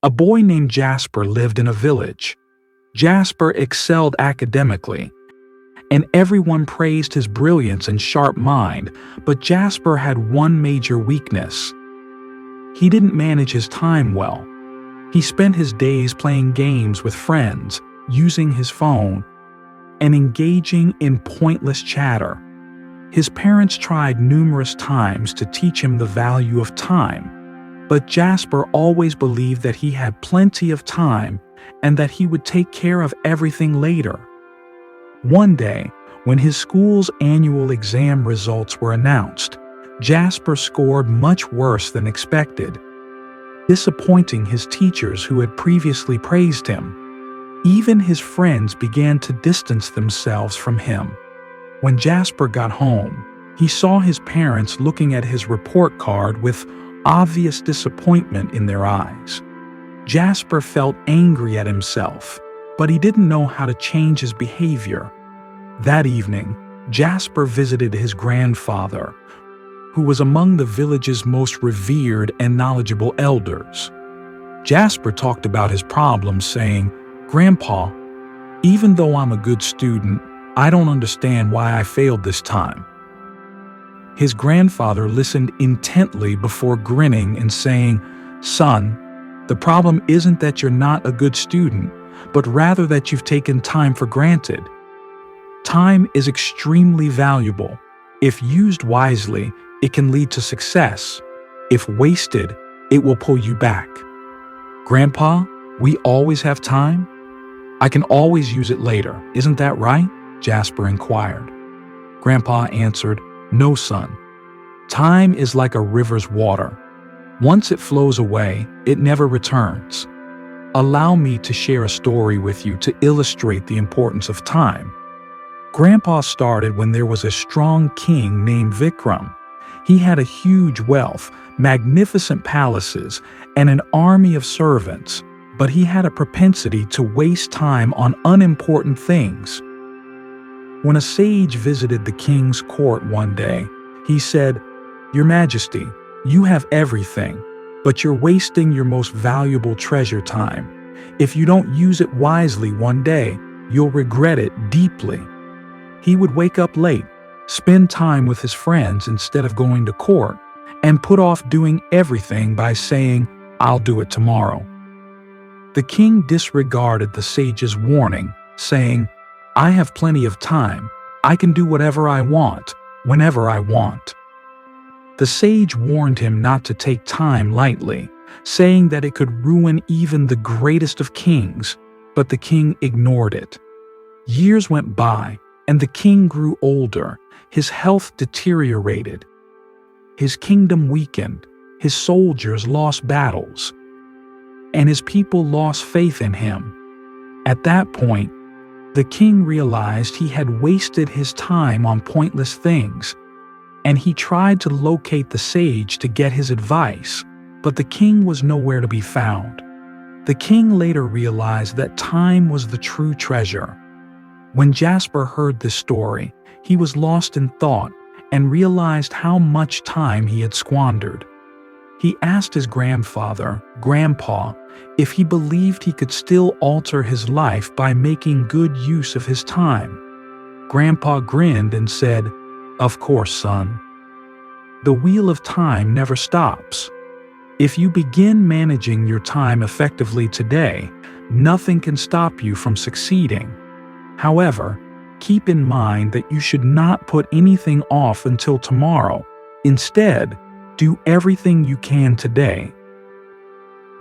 A boy named Jasper lived in a village. Jasper excelled academically, and everyone praised his brilliance and sharp mind, but Jasper had one major weakness. He didn't manage his time well. He spent his days playing games with friends, using his phone, and engaging in pointless chatter. His parents tried numerous times to teach him the value of time, but Jasper always believed that he had plenty of time and that he would take care of everything later. One day, when his school's annual exam results were announced, Jasper scored much worse than expected, disappointing his teachers who had previously praised him. Even his friends began to distance themselves from him. When Jasper got home, he saw his parents looking at his report card with obvious disappointment in their eyes. Jasper felt angry at himself, but he didn't know how to change his behavior. That evening, Jasper visited his grandfather, who was among the village's most revered and knowledgeable elders. Jasper talked about his problems, saying, "Grandpa, even though I'm a good student, I don't understand why I failed this time." His grandfather listened intently before grinning and saying, "Son, the problem isn't that you're not a good student, but rather that you've taken time for granted. Time is extremely valuable. If used wisely, it can lead to success. If wasted, it will pull you back." "Grandpa, we always have time? I can always use it later, isn't that right?" Jasper inquired. Grandpa answered, "No, son. Time is like a river's water. Once it flows away, it never returns. Allow me to share a story with you to illustrate the importance of time." Grandpa started when there was a strong king named Vikram. He had a huge wealth, magnificent palaces, and an army of servants, but he had a propensity to waste time on unimportant things. When a sage visited the king's court one day, he said, "Your Majesty, you have everything, but you're wasting your most valuable treasure, time. If you don't use it wisely one day, you'll regret it deeply." He would wake up late, spend time with his friends instead of going to court, and put off doing everything by saying, "I'll do it tomorrow." The king disregarded the sage's warning, saying, "I have plenty of time. I can do whatever I want, whenever I want." The sage warned him not to take time lightly, saying that it could ruin even the greatest of kings, but the king ignored it. Years went by, and the king grew older. His health deteriorated. His kingdom weakened. His soldiers lost battles, and his people lost faith in him. At that point, the king realized he had wasted his time on pointless things, and he tried to locate the sage to get his advice, but the king was nowhere to be found. The king later realized that time was the true treasure. When Jasper heard this story, he was lost in thought and realized how much time he had squandered. He asked his grandfather, Grandpa, if he believed he could still alter his life by making good use of his time. Grandpa grinned and said, "Of course, son. The wheel of time never stops. If you begin managing your time effectively today, nothing can stop you from succeeding. However, keep in mind that you should not put anything off until tomorrow. Instead, do everything you can today."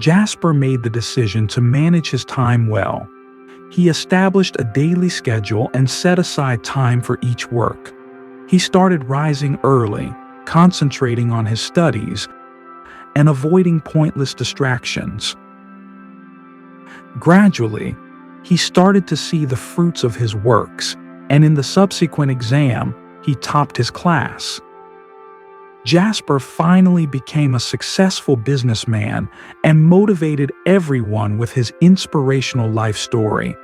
Jasper made the decision to manage his time well. He established a daily schedule and set aside time for each work. He started rising early, concentrating on his studies, and avoiding pointless distractions. Gradually, he started to see the fruits of his works, and in the subsequent exam, he topped his class. Jasper finally became a successful businessman and motivated everyone with his inspirational life story,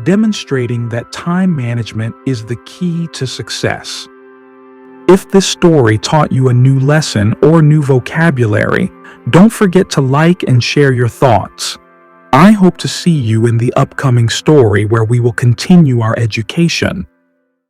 demonstrating that time management is the key to success. If this story taught you a new lesson or new vocabulary, don't forget to like and share your thoughts. I hope to see you in the upcoming story where we will continue our education.